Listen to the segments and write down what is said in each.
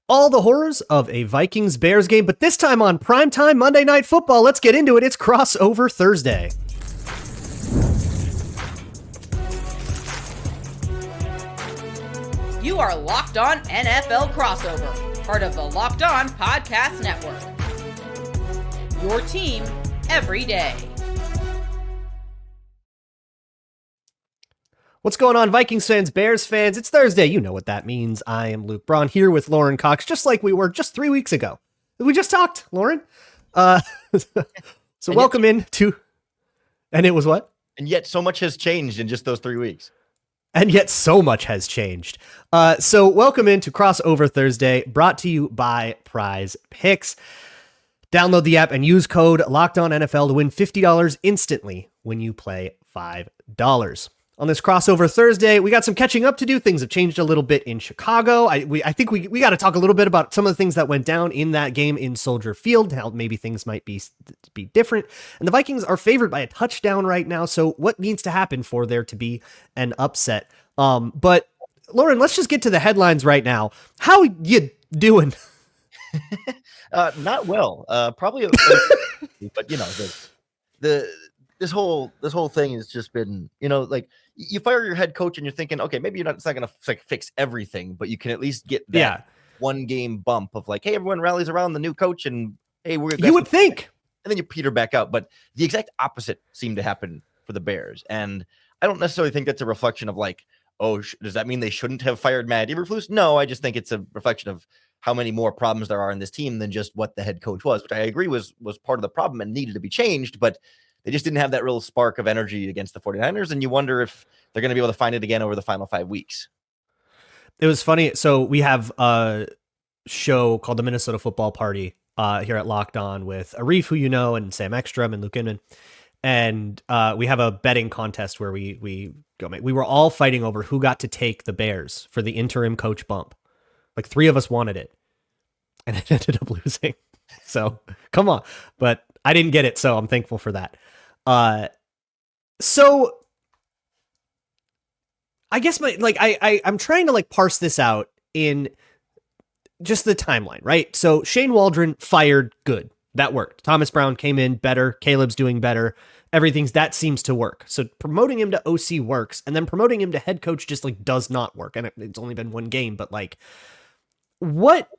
All the horrors of a Vikings-Bears game, but this time on primetime Monday Night Football. Let's get into it. It's Crossover Thursday. You are Locked On NFL Crossover, part of the Locked On Podcast Network. Your team every day. What's going on, Vikings fans, Bears fans? It's Thursday. You know what that means. I am Luke Braun here with Lorin Cox, just like we were just 3 weeks ago. We just talked, Lorin. So welcome into... And it was what? And yet so much has changed in just those 3 weeks. And yet so much has changed. So welcome into Crossover Thursday, brought to you by Prize Picks. Download the app and use code LOCKEDONNFL to win $50 instantly when you play $5. On this Crossover Thursday, we got some catching up to do. Things have changed a little bit in Chicago. I think we got to talk a little bit about some of the things that went down in that game in Soldier Field, how maybe things might be different. And the Vikings are favored by a touchdown right now, so what needs to happen for there to be an upset? But Lorin, let's just get to the headlines right now. How you doing? Not well. Probably, but you know, this whole thing has just been, you know, like you fire your head coach and you're thinking, okay, maybe it's not going to fix everything, but you can at least get that one game bump of like, hey, everyone rallies around the new coach and hey, you would think, and then you peter back out. But the exact opposite seemed to happen for the Bears. And I don't necessarily think that's a reflection of like, oh, does that mean they shouldn't have fired Matt Eberflus? No, I just think it's a reflection of how many more problems there are in this team than just what the head coach was, which I agree was part of the problem and needed to be changed. But they just didn't have that real spark of energy against the 49ers, and you wonder if they're going to be able to find it again over the final 5 weeks. It was funny. So we have a show called the Minnesota Football Party here at Locked On with Arif, who you know, and Sam Ekstrom and Luke Inman. And we have a betting contest where we were all fighting over who got to take the Bears for the interim coach bump. Like 3 of us wanted it, and it ended up losing. So come on, but I didn't get it, so I'm thankful for that. So I guess I'm trying to like parse this out in just the timeline, right? So Shane Waldron fired, good. That worked. Thomas Brown came in better. Caleb's doing better. That seems to work. So promoting him to OC works, and then promoting him to head coach just like does not work. And it's only been one game, but like what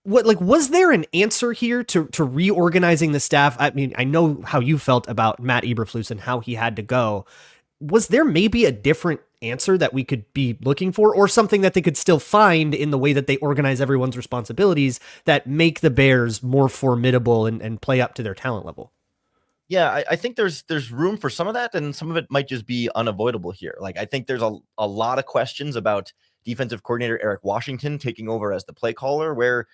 like, was there an answer here to reorganizing the staff? I mean, I know how you felt about Matt Eberflus and how he had to go. Was there maybe a different answer that we could be looking for, or something that they could still find in the way that they organize everyone's responsibilities that make the Bears more formidable and play up to their talent level? Yeah, I think there's room for some of that, and some of it might just be unavoidable here. Like, I think there's a lot of questions about defensive coordinator Eric Washington taking over as the play caller, where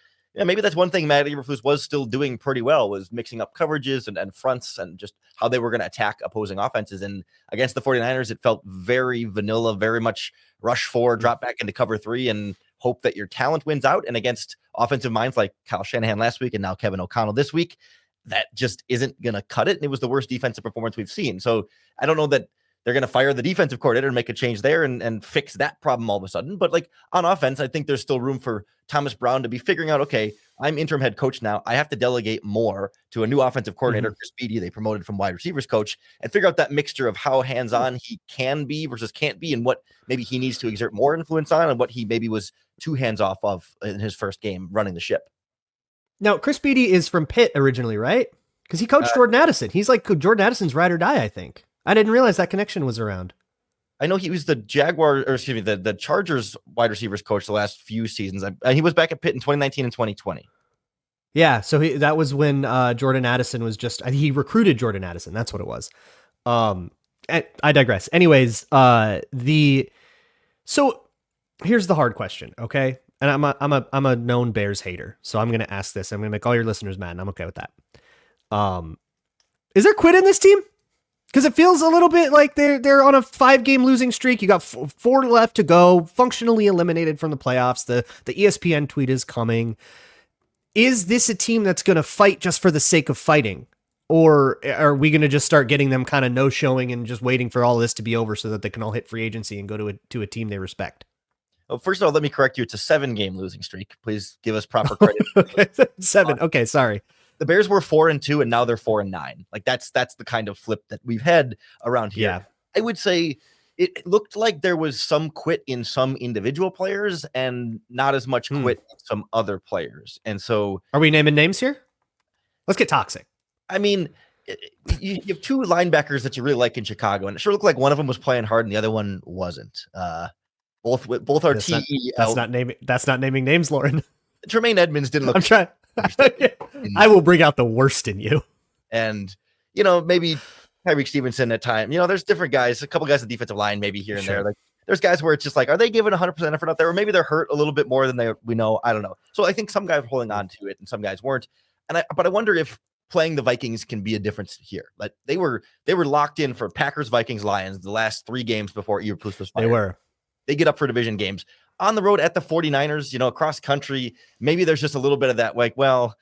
maybe that's one thing Matt Eberflus was still doing pretty well, was mixing up coverages and fronts and just how they were going to attack opposing offenses. And against the 49ers, it felt very vanilla, very much rush 4, drop back into cover 3 and hope that your talent wins out. And against offensive minds like Kyle Shanahan last week and now Kevin O'Connell this week, that just isn't going to cut it. And it was the worst defensive performance we've seen. So I don't know that they're going to fire the defensive coordinator and make a change there and fix that problem all of a sudden. But like on offense, I think there's still room for Thomas Brown to be figuring out, okay, I'm interim head coach now. I have to delegate more to a new offensive coordinator, Chris Beatty, they promoted from wide receivers coach, and figure out that mixture of how hands-on he can be versus can't be, and what maybe he needs to exert more influence on, and what he maybe was too hands-off of in his first game running the ship. Now, Chris Beatty is from Pitt originally, right? Because he coached Jordan Addison. He's like Jordan Addison's ride or die, I think. I didn't realize that connection was around. I know he was the the Chargers wide receivers coach the last few seasons. He was back at Pitt in 2019 and 2020. Yeah, so that was when Jordan Addison was he recruited Jordan Addison. That's what it was. I digress. Anyways, so here's the hard question, okay? And I'm a known Bears hater, so I'm going to ask this. I'm going to make all your listeners mad, and I'm okay with that. Is there quit in this team? Because it feels a little bit like they're on a 5-game losing streak. You got 4 left to go, functionally eliminated from the playoffs. The ESPN tweet is coming. Is this a team that's going to fight just for the sake of fighting? Or are we going to just start getting them kind of no-showing and just waiting for all this to be over so that they can all hit free agency and go to a team they respect? Well, first of all, let me correct you. It's a 7-game losing streak. Please give us proper credit. Okay, 7. Okay, sorry. The Bears were 4-2, and now they're 4-9. Like that's the kind of flip that we've had around here. Yeah. I would say it looked like there was some quit in some individual players and not as much quit in some other players. And so, are we naming names here? Let's get toxic. I mean, you have 2 linebackers that you really like in Chicago, and it sure looked like one of them was playing hard and the other one wasn't. Both are TE. That's not naming names, Lorin. Tremaine Edmonds didn't look. I'm trying. I will bring out the worst in you. And maybe Tyreek Stevenson at time. There's different guys, a couple guys on defensive line, maybe here and there. Like there's guys where it's just like, are they giving 100% effort out there, or maybe they're hurt a little bit more than we know. I don't know. So I think some guys were holding on to it and some guys weren't. But I wonder if playing the Vikings can be a difference here. Like they were locked in for Packers, Vikings, Lions the last 3 games before Eberflus was fired. They get up for division games on the road at the 49ers, across country. Maybe there's just a little bit of that, like, well,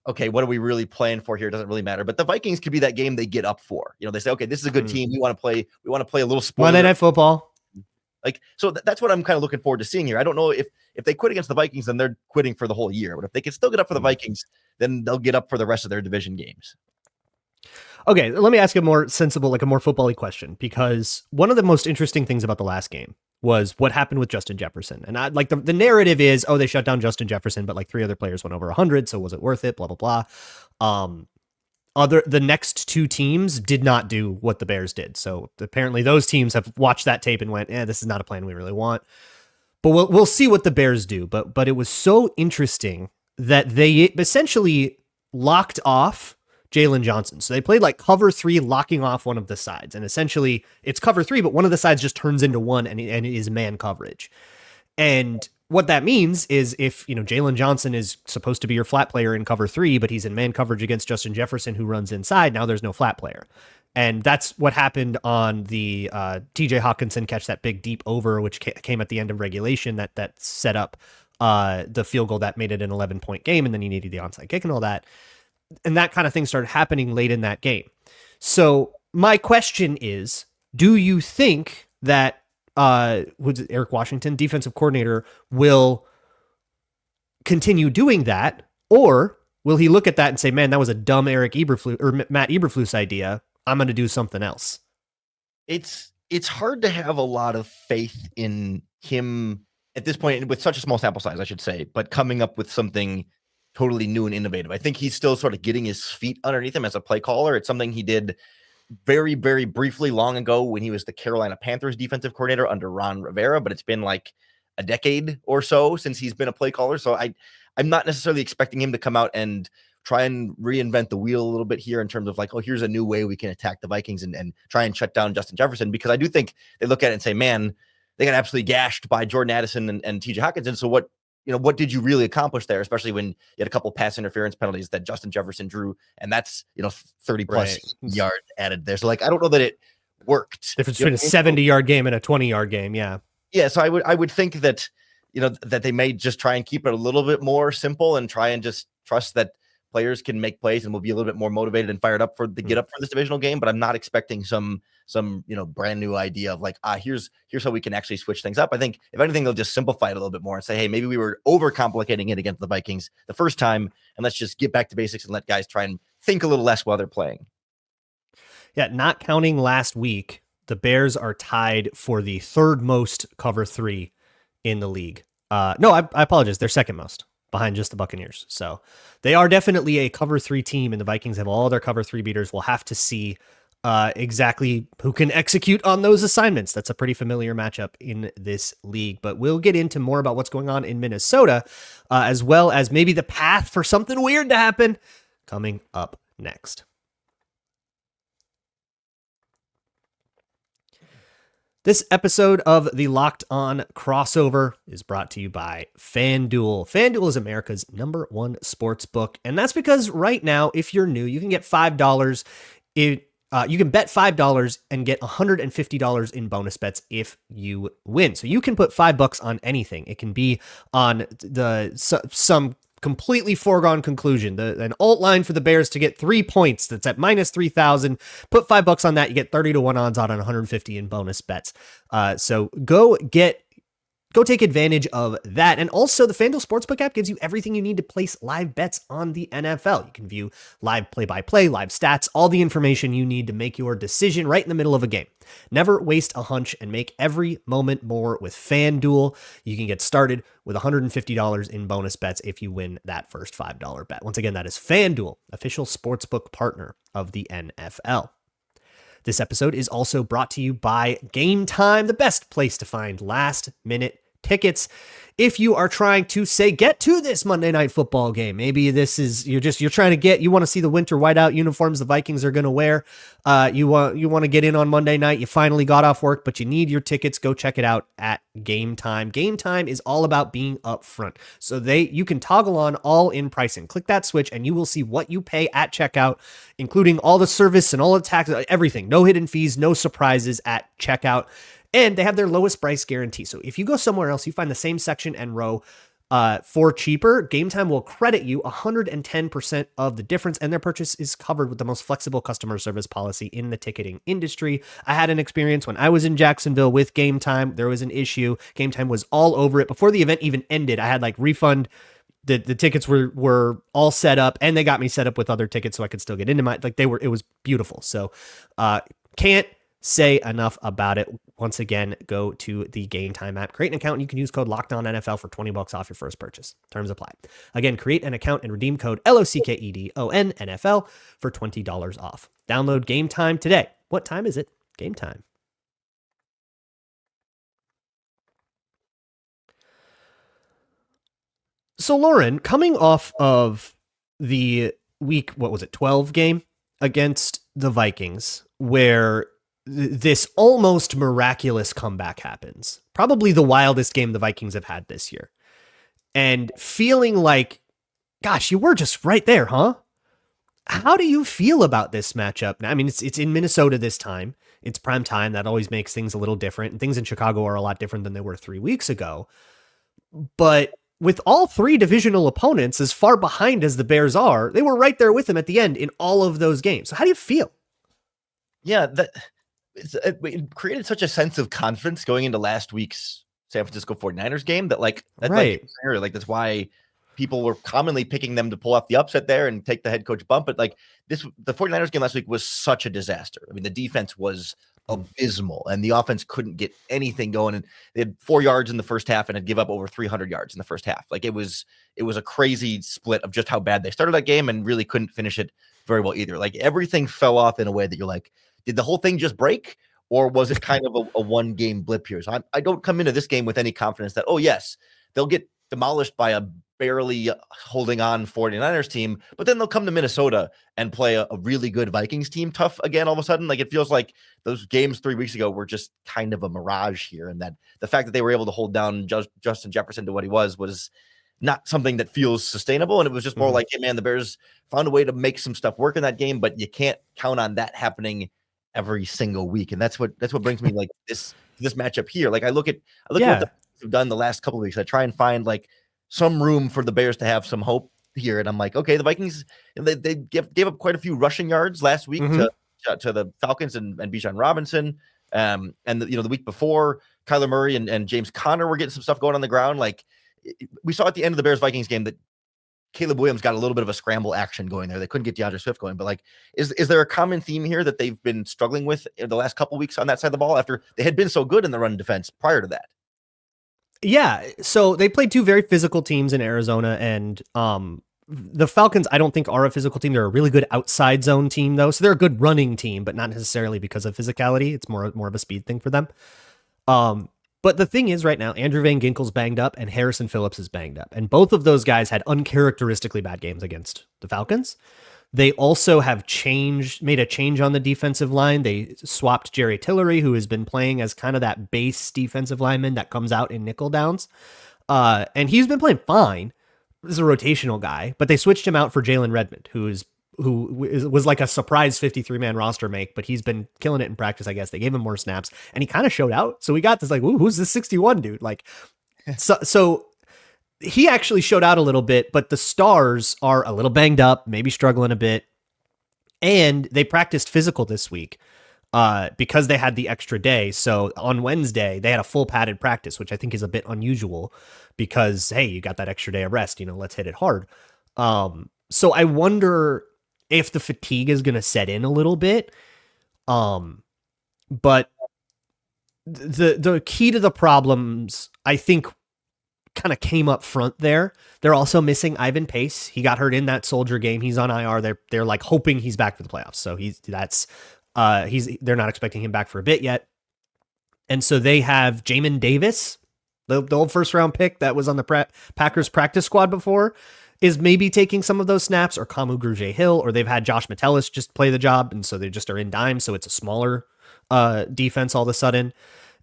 okay, what are we really playing for here? It doesn't really matter. But the Vikings could be that game they get up for. They say, okay, this is a good team. We want to play a little spoiler. Monday Night Football. Like, so that's what I'm kind of looking forward to seeing here. I don't know if they quit against the Vikings, then they're quitting for the whole year. But if they can still get up for the Vikings, then they'll get up for the rest of their division games. Okay, let me ask a more sensible, like a more football-y question, because one of the most interesting things about the last game was what happened with Justin Jefferson. And I like the narrative is, they shut down Justin Jefferson, but like 3 other players went over 100, so was it worth it? Blah, blah, blah. The next 2 teams did not do what the Bears did. So apparently those teams have watched that tape and went, this is not a plan we really want. But we'll see what the Bears do. But it was so interesting that they essentially locked off Jalen Johnson. So they played like cover 3, locking off one of the sides. And essentially it's cover 3, but one of the sides just turns into one and it is man coverage. And what that means is if, Jalen Johnson is supposed to be your flat player in cover 3, but he's in man coverage against Justin Jefferson, who runs inside, now there's no flat player. And that's what happened on the TJ Hawkinson catch, that big deep over, which came at the end of regulation that set up the field goal that made it an 11-point game. And then he needed the onside kick and all that. And that kind of thing started happening late in that game. So my question is, do you think that Eric Washington, defensive coordinator, will continue doing that? Or will he look at that and say, man, that was a dumb Matt Eberflus idea. I'm going to do something else. It's hard to have a lot of faith in him at this point with such a small sample size, I should say, but coming up with something totally new and innovative. I think he's still sort of getting his feet underneath him as a play caller. It's something he did very, very briefly long ago when he was the Carolina Panthers defensive coordinator under Ron Rivera, but it's been like a decade or so since he's been a play caller. So I'm not necessarily expecting him to come out and try and reinvent the wheel a little bit here in terms of like, here's a new way we can attack the Vikings and try and shut down Justin Jefferson, because I do think they look at it and say, man, they got absolutely gashed by Jordan Addison and TJ Hawkinson. So what did you really accomplish there, especially when you had a couple pass interference penalties that Justin Jefferson drew, and that's 30 plus yard added there. So like, I don't know that it worked. Difference between a 70-yard game and a 20-yard game. Yeah. So I would think that, that they may just try and keep it a little bit more simple and try and just trust that players can make plays and will be a little bit more motivated and fired up to get up for this divisional game. But I'm not expecting some brand new idea of like, here's how we can actually switch things up. I think if anything, they'll just simplify it a little bit more and say, hey, maybe we were overcomplicating it against the Vikings the first time, and let's just get back to basics and let guys try and think a little less while they're playing. Yeah, not counting last week, the Bears are tied for the 3rd most cover 3 in the league. No, I apologize. They're 2nd most, behind just the Buccaneers. So they are definitely a cover 3 team, and the Vikings have all their cover 3 beaters. We'll have to see exactly who can execute on those assignments. That's a pretty familiar matchup in this league, but we'll get into more about what's going on in Minnesota, as well as maybe the path for something weird to happen coming up next. This episode of the Locked On Crossover is brought to you by FanDuel. FanDuel is America's #1 sports book, and that's because right now, if you're new, you can get $5. You can bet $5 and get $150 in bonus bets if you win. So you can put $5 on anything. It can be on some completely foregone conclusion. An alt line for the Bears to get 3 points that's at -3,000. Put $5 on that. You get 30 to 1 odds on 150 in bonus bets. So go get Go take advantage of that. And also, the FanDuel Sportsbook app gives you everything you need to place live bets on the NFL. You can view live play-by-play, live stats, all the information you need to make your decision right in the middle of a game. Never waste a hunch and make every moment more with FanDuel. You can get started with $150 in bonus bets if you win that first $5 bet. Once again, that is FanDuel, official sportsbook partner of the NFL. This episode is also brought to you by Game Time, the best place to find last-minute tickets. If you are trying to get to this Monday Night Football game, maybe this is, you want to see the winter whiteout uniforms the Vikings are going to wear. You want to get in on Monday night. You finally got off work, but you need your tickets. Go check it out at Game Time. Game Time is all about being upfront. So you can toggle on all in pricing. Click that switch and you will see what you pay at checkout, including all the service and all the taxes, everything. No hidden fees, no surprises at checkout. And they have their lowest price guarantee. So if you go somewhere else, you find the same section and row for cheaper, Game Time will credit you 110% of the difference, and their purchase is covered with the most flexible customer service policy in the ticketing industry. I had an experience when I was in Jacksonville with Game Time. There was an issue. Game Time was all over it. Before the event even ended, I had refund. The tickets were all set up, and they got me set up with other tickets so I could still get into it was beautiful. So can't say enough about it. Once again, go to the Game Time app, create an account, and you can use code LOCKEDONNFL for $20 off your first purchase. Terms apply. Again, create an account and redeem code LOCKEDONNFL for $20 off. Download Game Time today. What time is it? Game time. So, Lorin, coming off of the week, 12 game against the Vikings, where this almost miraculous comeback happens. Probably the wildest game the Vikings have had this year. And feeling like, gosh, you were just right there, huh? How do you feel about this matchup? I mean, it's in Minnesota this time. It's prime time. That always makes things a little different. And things in Chicago are a lot different than they were 3 weeks ago. But with all three divisional opponents as far behind as the Bears are, they were right there with them at the end in all of those games. So how do you feel? Yeah, it created such a sense of confidence going into last week's San Francisco 49ers game that that's why people were commonly picking them to pull off the upset there and take the head coach bump. But the 49ers game last week was such a disaster. I mean, the defense was abysmal and the offense couldn't get anything going. And they had 4 yards in the first half and had give up over 300 yards in the first half. It was a crazy split of just how bad they started that game and really couldn't finish it very well either. Everything fell off in a way that you're like, did the whole thing just break, or was it kind of a one-game blip here? So I don't come into this game with any confidence that, oh, yes, they'll get demolished by a barely holding on 49ers team, but then they'll come to Minnesota and play a really good Vikings team tough again all of a sudden. It feels like those games 3 weeks ago were just kind of a mirage here, and that the fact that they were able to hold down Justin Jefferson to what he was not something that feels sustainable. And it was just more like, hey, man, the Bears found a way to make some stuff work in that game, but you can't count on that happening every single week. And that's what brings me this matchup here. I look at what the Bears have done the last couple of weeks. I try and find some room for the Bears to have some hope here. And I'm like, okay, the Vikings, they gave up quite a few rushing yards last week to the Falcons and Bijan Robinson. And the week before, Kyler Murray and James Conner were getting some stuff going on the ground. We saw at the end of the Bears Vikings game that Caleb Williams got a little bit of a scramble action going there. They couldn't get DeAndre Swift going, but is there a common theme here that they've been struggling with in the last couple of weeks on that side of the ball after they had been so good in the run defense prior to that? Yeah. So they played two very physical teams in Arizona, and the Falcons, I don't think are a physical team. They're a really good outside zone team though. So they're a good running team, but not necessarily because of physicality. It's more of a speed thing for them. But the thing is right now, Andrew Van Ginkel's banged up and Harrison Phillips is banged up. And both of those guys had uncharacteristically bad games against the Falcons. They also have made a change on the defensive line. They swapped Jerry Tillery, who has been playing as kind of that base defensive lineman that comes out in nickel downs. And he's been playing fine as a rotational guy, but they switched him out for Jalen Redmond, who was like a surprise 53-man roster make, but he's been killing it in practice, I guess. They gave him more snaps, and he kind of showed out. So we got this who's this 61 dude? So he actually showed out a little bit, but the stars are a little banged up, maybe struggling a bit. And they practiced physical this week. because they had the extra day. So on Wednesday, they had a full padded practice, which I think is a bit unusual because, hey, you got that extra day of rest, let's hit it hard. So I wonder if the fatigue is going to set in a little bit. But the key to the problems, I think, kind of came up front there. They're also missing Ivan Pace. He got hurt in that Soldier game. He's on IR. They're like hoping he's back for the playoffs. So they're not expecting him back for a bit yet. And so they have Jamin Davis, the old first round pick that was on the Packers practice squad before, is maybe taking some of those snaps, or Kamu Grugier-Hill, or they've had Josh Metellus just play the job. And so they just are in dime. So it's a smaller defense all of a sudden.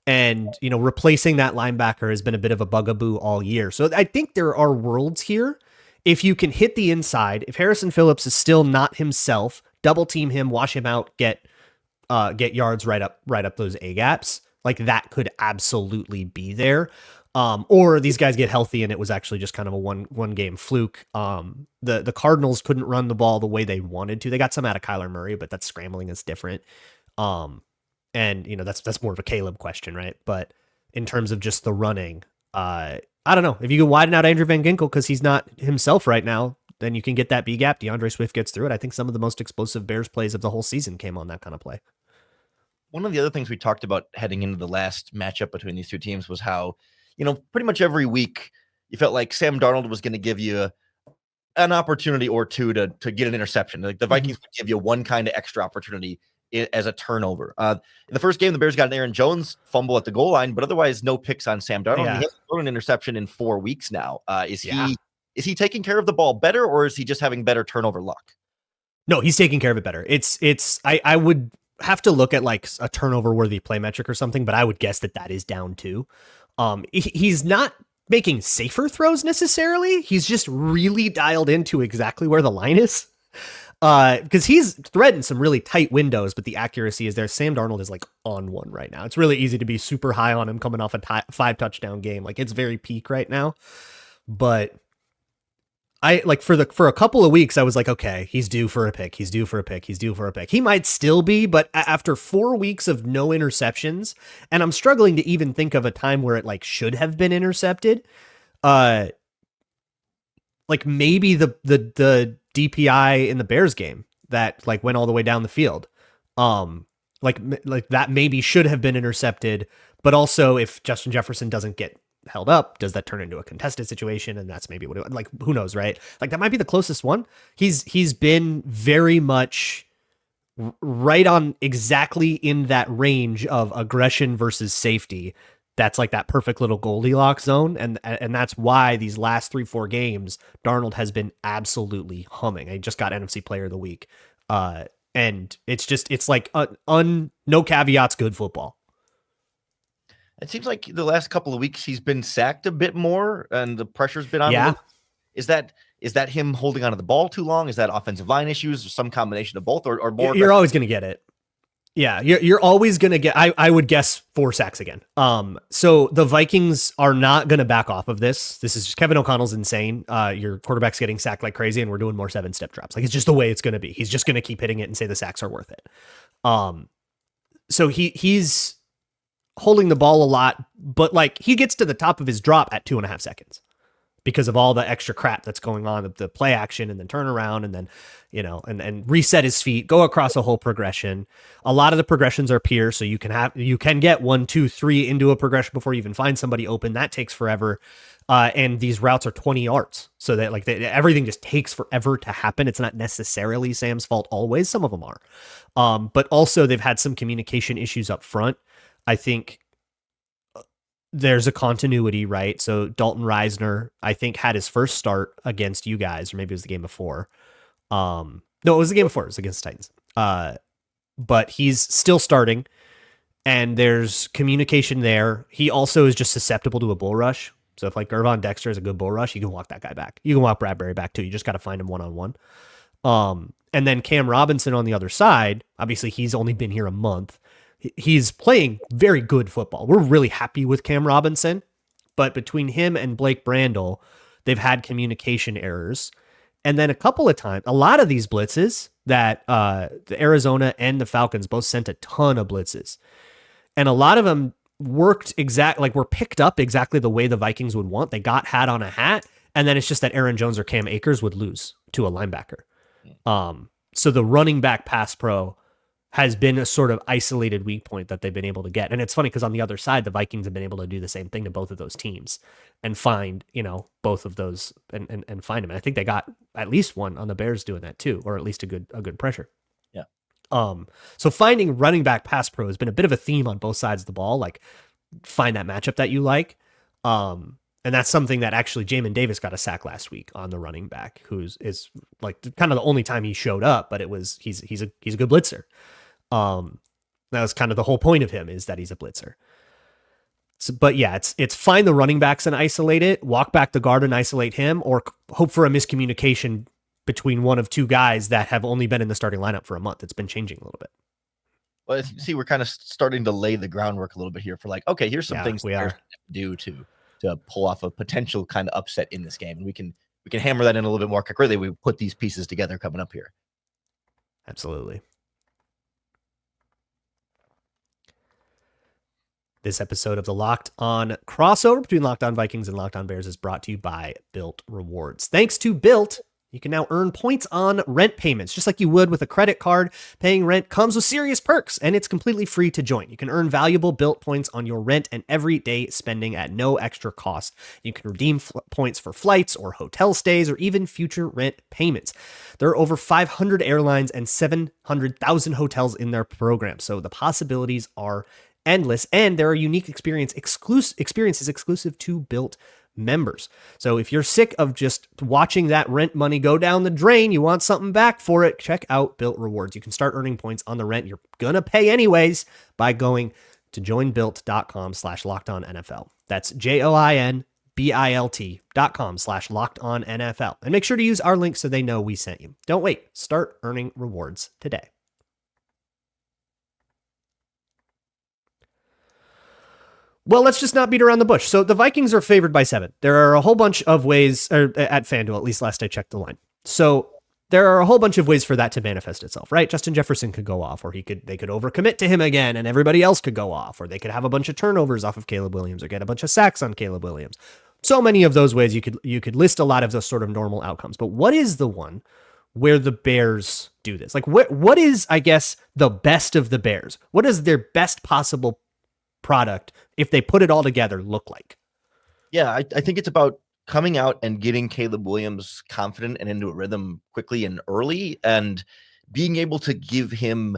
And, replacing that linebacker has been a bit of a bugaboo all year. So I think there are worlds here. If you can hit the inside, if Harrison Phillips is still not himself, double team him, wash him out, get yards right up those A gaps, like that could absolutely be there. Or these guys get healthy and it was actually just kind of a one game fluke. The Cardinals couldn't run the ball the way they wanted to. They got some out of Kyler Murray, but that scrambling is different. And that's more of a Caleb question, right? But in terms of just the running, I don't know. If you can widen out Andrew Van Ginkel because he's not himself right now, then you can get that B gap. DeAndre Swift gets through it. I think some of the most explosive Bears plays of the whole season came on that kind of play. One of the other things we talked about heading into the last matchup between these two teams was how, pretty much every week you felt like Sam Darnold was going to give you an opportunity or two to get an interception. Like the Vikings would give you one kind of extra opportunity as a turnover. In the first game, the Bears got an Aaron Jones fumble at the goal line, but otherwise no picks on Sam Darnold. Yeah. He hasn't thrown an interception in 4 weeks now. Is he taking care of the ball better, or is he just having better turnover luck? No, he's taking care of it better. I would have to look at like a turnover worthy play metric or something, but I would guess that is down too. He's not making safer throws necessarily. He's just really dialed into exactly where the line is. Because he's threading some really tight windows, but the accuracy is there. Sam Darnold is like on one right now. It's really easy to be super high on him coming off a 5 touchdown game. Like it's very peak right now. But I like for a couple of weeks, I was like, okay, he's due for a pick. He's due for a pick. He's due for a pick. He might still be, but after 4 weeks of no interceptions, and I'm struggling to even think of a time where it like should have been intercepted. Like maybe the DPI in the Bears game that like went all the way down the field. Like that maybe should have been intercepted, but also if Justin Jefferson doesn't get held up, does that turn into a contested situation? And that's maybe what like, who knows, right? Like that might be the closest one. He's been very much right on exactly in that range of aggression versus safety. That's like that perfect little Goldilocks zone. And that's why these last 3-4 games, Darnold has been absolutely humming. I just got NFC Player of the Week. And it's like no caveats, good football. It seems like the last couple of weeks he's been sacked a bit more and the pressure's been on him. Is that him holding onto the ball too long? Is that offensive line issues or some combination of both or more? You're always going to get it. Yeah, you're always going to get, I would guess 4 sacks again. So the Vikings are not going to back off of this. This is just Kevin O'Connell's insane. Your quarterback's getting sacked like crazy and we're doing more 7-step drops. Like it's just the way it's going to be. He's just going to keep hitting it and say the sacks are worth it. So he's holding the ball a lot, but like he gets to the top of his drop at 2.5 seconds. Because of all the extra crap that's going on, the play action and then turn around and then, and reset his feet, go across a whole progression. A lot of the progressions are peer. So you can get 1, 2, 3 into a progression before you even find somebody open. That takes forever. And these routes are 20 yards. So that like everything just takes forever to happen. It's not necessarily Sam's fault always. Some of them are. But also they've had some communication issues up front. I think there's a continuity, right? So Dalton Reisner, I think, had his first start against you guys, or maybe it was the game before. No, it was the game before. It was against the Titans. But he's still starting, and there's communication there. He also is just susceptible to a bull rush. So if like Gervon Dexter is a good bull rush, you can walk that guy back. You can walk Bradbury back too. You just got to find him one-on-one. And then Cam Robinson on the other side, obviously he's only been here a month. He's playing very good football. We're really happy with Cam Robinson, but between him and Blake Brandel, they've had communication errors. And then a couple of times, a lot of these blitzes that the Arizona and the Falcons both sent a ton of blitzes. And a lot of them worked were picked up exactly the way the Vikings would want. They got hat on a hat. And then it's just that Aaron Jones or Cam Akers would lose to a linebacker. So the running back pass pro has been a sort of isolated weak point that they've been able to get. And it's funny because on the other side, the Vikings have been able to do the same thing to both of those teams and find, both of those and find them. And I think they got at least one on the Bears doing that too, or at least a good pressure. Yeah. So finding running back pass pro has been a bit of a theme on both sides of the ball. Like find that matchup that you like. And that's something that actually Jamin Davis got a sack last week on the running back, is like kind of the only time he showed up, but he's a good blitzer. That was kind of the whole point of him, is that he's a blitzer. So, but yeah, it's find the running backs and isolate it, walk back the guard and isolate him, or hope for a miscommunication between one of two guys that have only been in the starting lineup for a month. It's been changing a little bit. Well, see, we're kind of starting to lay the groundwork a little bit here for okay, here's some things we are do to pull off a potential kind of upset in this game. And we can hammer that in a little bit more quickly. We put these pieces together coming up here. Absolutely. This episode of the Locked On crossover between Locked On Vikings and Locked On Bears is brought to you by Built Rewards. Thanks to Built, you can now earn points on rent payments, just like you would with a credit card. Paying rent comes with serious perks, and it's completely free to join. You can earn valuable Built points on your rent and everyday spending at no extra cost. You can redeem points for flights or hotel stays or even future rent payments. There are over 500 airlines and 700,000 hotels in their program, so the possibilities are endless, and there are unique experiences exclusive to Built members. So if you're sick of just watching that rent money go down the drain, you want something back for it, check out Built Rewards. You can start earning points on the rent you're gonna pay anyways by going to joinbuilt.com/lockedonnfl. That's joinbilt.com/lockedonnfl. And make sure to use our link so they know we sent you. Don't wait. Start earning rewards today. Well, let's just not beat around the bush. So the Vikings are favored by 7. There are a whole bunch of ways, or at FanDuel, at least last I checked the line. So there are a whole bunch of ways for that to manifest itself, right? Justin Jefferson could go off, or they could overcommit to him again, and everybody else could go off, or they could have a bunch of turnovers off of Caleb Williams, or get a bunch of sacks on Caleb Williams. So many of those ways you could list a lot of those sort of normal outcomes. But what is the one where the Bears do this? Like what is, I guess, the best of the Bears? What is their best possible product, if they put it all together, look like? Yeah, I think it's about coming out and getting Caleb Williams confident and into a rhythm quickly and early, and being able to give him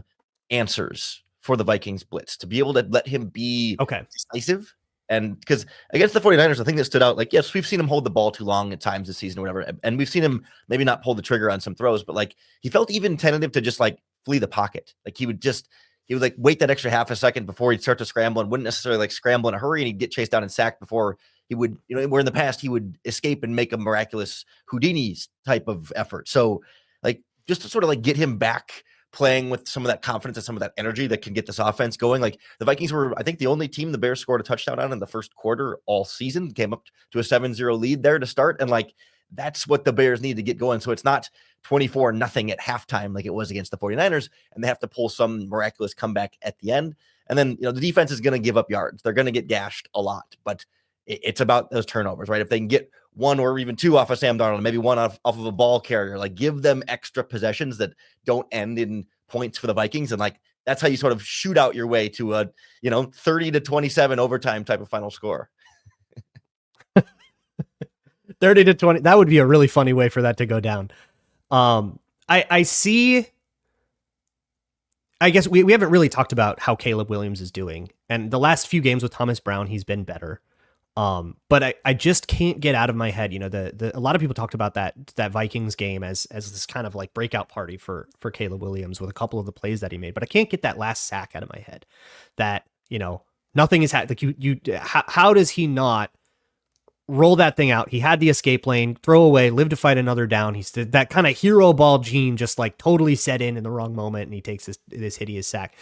answers for the Vikings blitz, to be able to let him be decisive. And because against the 49ers, the thing that stood out, yes, we've seen him hold the ball too long at times this season or whatever, and we've seen him maybe not pull the trigger on some throws, but he felt even tentative to just flee the pocket. He would wait that extra half a second before he'd start to scramble, and wouldn't necessarily scramble in a hurry, and he'd get chased down and sacked before he would, where in the past he would escape and make a miraculous Houdini type of effort. So just to sort of get him back playing with some of that confidence and some of that energy that can get this offense going. The Vikings were, I think, the only team the Bears scored a touchdown on in the first quarter all season, came up to a 7-0 lead there to start. And that's what the Bears need to get going. So it's not 24-0 at halftime like it was against the 49ers, and they have to pull some miraculous comeback at the end. And then, the defense is going to give up yards. They're going to get gashed a lot, but it's about those turnovers, right? If they can get one or even two off of Sam Darnold, maybe one off of a ball carrier, give them extra possessions that don't end in points for the Vikings. And that's how you sort of shoot out your way to a, 30-27 overtime type of final score. 30-20. That would be a really funny way for that to go down. I see. I guess we haven't really talked about how Caleb Williams is doing, and the last few games with Thomas Brown, he's been better. But I just can't get out of my head. A lot of people talked about that Vikings game as this kind of breakout party for Caleb Williams with a couple of the plays that he made. But I can't get that last sack out of my head. That nothing is how does he not roll that thing out? He had the escape lane, throw away, live to fight another down. He's that kind of hero ball gene just totally set in the wrong moment, and he takes this hideous sack.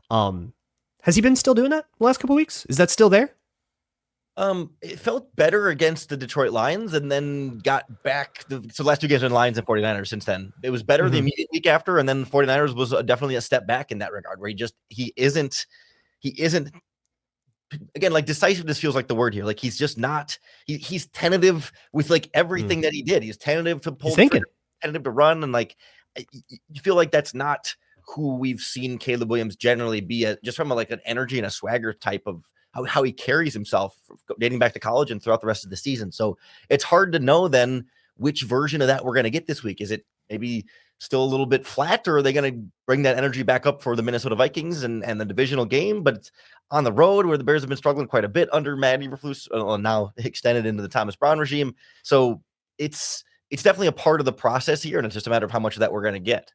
Has he been still doing that the last couple of weeks? Is that still there? It felt better against the Detroit Lions and then got back. So last two games in Lions and 49ers since then. It was better the immediate week after. And then the 49ers was definitely a step back in that regard where he isn't, again, like decisiveness feels like the word here. Like he's just not, he's tentative with like everything that he did. He's tentative to pull the trigger, tentative to run. And like, you feel like that's not who we've seen Caleb Williams generally be just from like an energy and a swagger type of how he carries himself dating back to college and throughout the rest of the season. So it's hard to know then which version of that we're going to get this week. Is it maybe still a little bit flat, or are they going to bring that energy back up for the Minnesota Vikings and the divisional game? But it's on the road where the Bears have been struggling quite a bit under Matt Eberflus, now extended into the Thomas Brown regime. So it's definitely a part of the process here, and it's just a matter of how much of that we're going to get.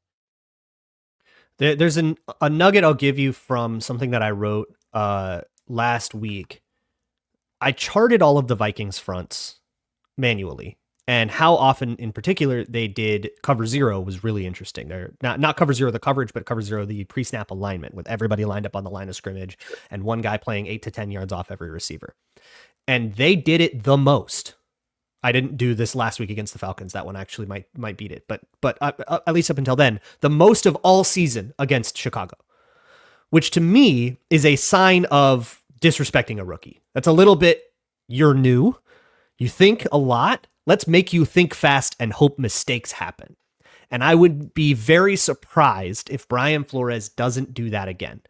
There's a nugget I'll give you from something that I wrote last week. I charted all of the Vikings fronts manually, and how often in particular they did cover zero was really interesting. They're not cover zero the coverage, but cover zero the pre-snap alignment with everybody lined up on the line of scrimmage and one guy playing 8 to 10 yards off every receiver. And they did it the most. I didn't do this last week against the Falcons. That one actually might beat it, but at least up until then, the most of all season against Chicago, which to me is a sign of disrespecting a rookie. That's a little bit, you're new, you think a lot, let's make you think fast and hope mistakes happen. And I would be very surprised if Brian Flores doesn't do that again.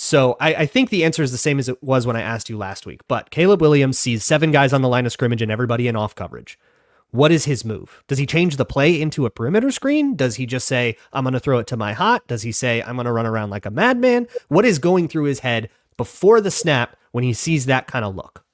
So I think the answer is the same as it was when I asked you last week. But Caleb Williams sees 7 guys on the line of scrimmage and everybody in off coverage. What is his move? Does he change the play into a perimeter screen? Does he just say, I'm going to throw it to my hot? Does he say, I'm going to run around like a madman? What is going through his head before the snap when he sees that kind of look?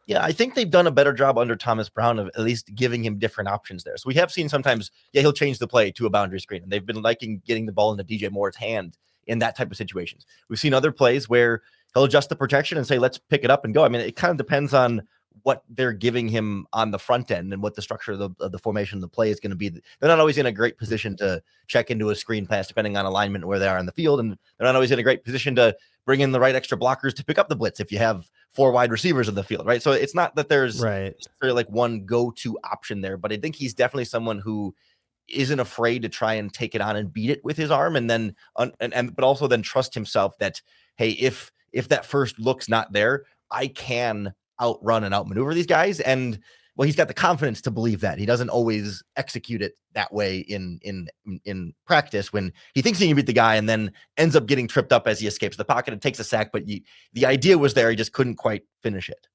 Yeah, I think they've done a better job under Thomas Brown of at least giving him different options there. So we have seen sometimes, he'll change the play to a boundary screen. And they've been liking getting the ball into DJ Moore's hand in that type of situations. We've seen other plays where he'll adjust the protection and say, let's pick it up and go. I mean, it kind of depends on what they're giving him on the front end and what the structure of the formation of the play is going to be. They're not always in a great position to check into a screen pass, depending on alignment where they are on the field. And they're not always in a great position to bring in the right extra blockers to pick up the blitz if you have 4 wide receivers in the field, right? So it's not that there's like one go-to option there, but I think he's definitely someone who isn't afraid to try and take it on and beat it with his arm, and then but also then trust himself that, hey, if that first look's not there, I can outrun and outmaneuver these guys. And well, he's got the confidence to believe that. He doesn't always execute it that way in practice when he thinks he can beat the guy and then ends up getting tripped up as he escapes the pocket and takes a sack. But the idea was there. He just couldn't quite finish it.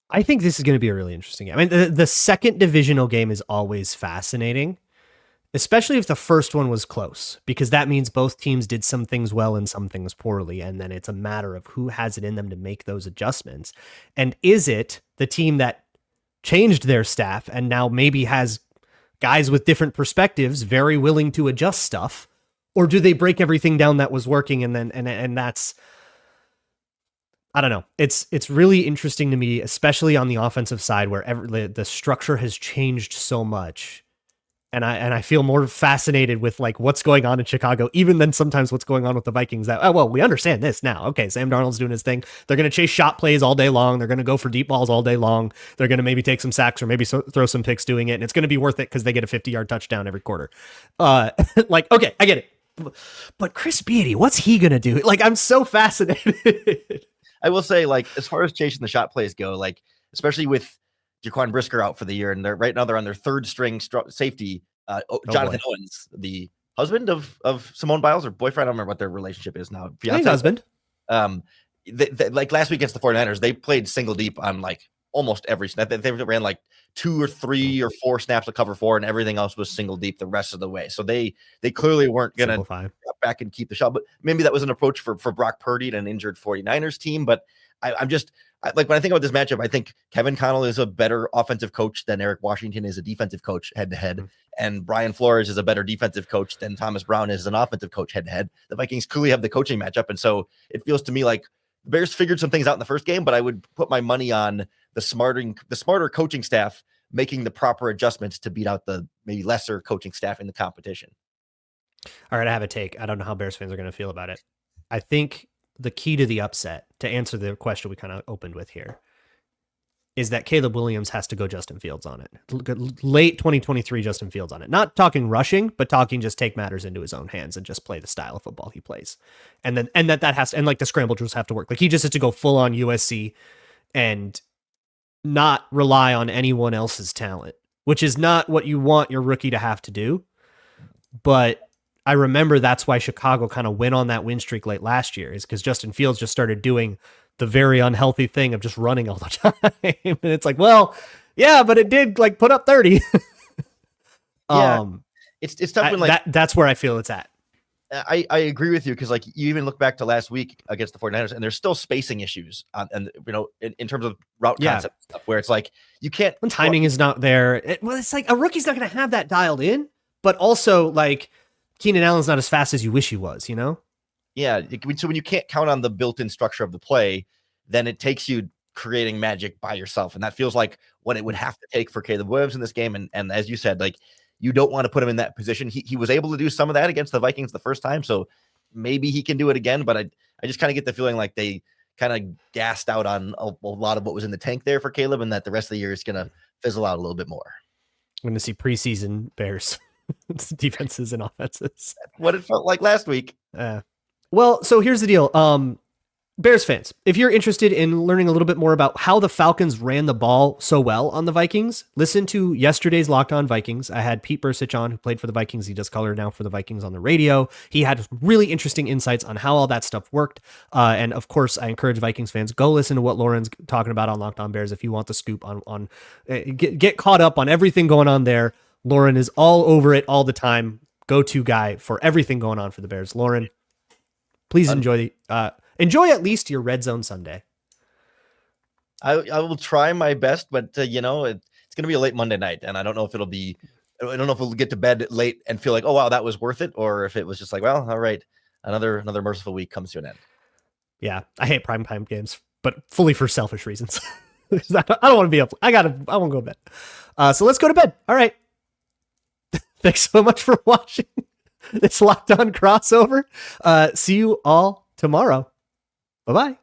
I think this is going to be a really interesting game. I mean, the second divisional game is always fascinating, especially if the first one was close, because that means both teams did some things well and some things poorly. And then it's a matter of who has it in them to make those adjustments. And is it the team that changed their staff and now maybe has guys with different perspectives very willing to adjust stuff? Or do they break everything down that was working and that's, I don't know. It's really interesting to me, especially on the offensive side where the structure has changed so much. And I feel more fascinated with like what's going on in Chicago, even than sometimes what's going on with the Vikings. That, oh, well, we understand this now. Okay, Sam Darnold's doing his thing. They're going to chase shot plays all day long. They're going to go for deep balls all day long. They're going to maybe take some sacks or maybe throw some picks doing it. And it's going to be worth it because they get a 50-yard touchdown every quarter. Like, okay, I get it. But Chris Beatty, what's he going to do? Like, I'm so fascinated. I will say, like, as far as chasing the shot plays go, like, especially with Jaquan Brisker out for the year, and right now they're on their third string safety, Jonathan Owens, the husband of Simone Biles or boyfriend. I don't remember what their relationship is now. Fiance husband. Like last week against the 49ers, they played single deep on like almost every snap. They ran like 2 or 3 or 4 snaps to cover 4, and everything else was single deep the rest of the way. So they clearly weren't going to drop back and keep the shot. But maybe that was an approach for Brock Purdy and an injured 49ers team. But I'm just like, when I think about this matchup, I think Kevin Connell is a better offensive coach than Eric Washington is a defensive coach head to head. And Brian Flores is a better defensive coach than Thomas Brown is an offensive coach head to head. The Vikings clearly have the coaching matchup. And so it feels to me like the Bears figured some things out in the first game, but I would put my money on the smarter coaching staff making the proper adjustments to beat out the maybe lesser coaching staff in the competition. All right, I have a take. I don't know how Bears fans are going to feel about it. I think the key to the upset, to answer the question we kind of opened with here, is that Caleb Williams has to go Justin Fields on it. Late 2023 Justin Fields on it. Not talking rushing, but talking just take matters into his own hands and just play the style of football he plays. And that has to, and like the scramble drills have to work. Like he just has to go full on USC and not rely on anyone else's talent, which is not what you want your rookie to have to do. But I remember that's why Chicago kind of went on that win streak late last year, is because Justin Fields just started doing the very unhealthy thing of just running all the time. And it's like, well, yeah, but it did like put up 30. Yeah. It's tough when like that's where I feel it's at. I agree with you, because like you even look back to last week against the 49ers, and there's still spacing issues and in terms of route concept stuff, where it's like you can't, when timing is not there. It's like a rookie's not going to have that dialed in, but also like Keenan Allen's not as fast as you wish he was, you know? Yeah. So when you can't count on the built-in structure of the play, then it takes you creating magic by yourself. And that feels like what it would have to take for Caleb Williams in this game. And as you said, like, you don't want to put him in that position. He was able to do some of that against the Vikings the first time, so maybe he can do it again. But I just kind of get the feeling like they kind of gassed out on a lot of what was in the tank there for Caleb, and that the rest of the year is going to fizzle out a little bit more. I'm going to see preseason Bears defenses and offenses. That's what it felt like last week. Well, so here's the deal. Bears fans, if you're interested in learning a little bit more about how the Falcons ran the ball so well on the Vikings, listen to yesterday's Locked On Vikings. I had Pete Bursich on, who played for the Vikings. He does color now for the Vikings on the radio. He had really interesting insights on how all that stuff worked. And of course, I encourage Vikings fans, go listen to what Lorin's talking about on Locked On Bears if you want the scoop on get caught up on everything going on there. Lorin is all over it all the time. Go-to guy for everything going on for the Bears. Lorin, please enjoy at least your Red Zone Sunday. I will try my best, but it's going to be a late Monday night, and I don't know if I don't know if we'll get to bed late and feel like, oh wow, that was worth it, or if it was just like, well, all right, another merciful week comes to an end. Yeah, I hate primetime games, but fully for selfish reasons. I don't want to be up. I want to go to bed. So let's go to bed. All right. Thanks so much for watching this Locked On crossover. See you all tomorrow. Bye-bye.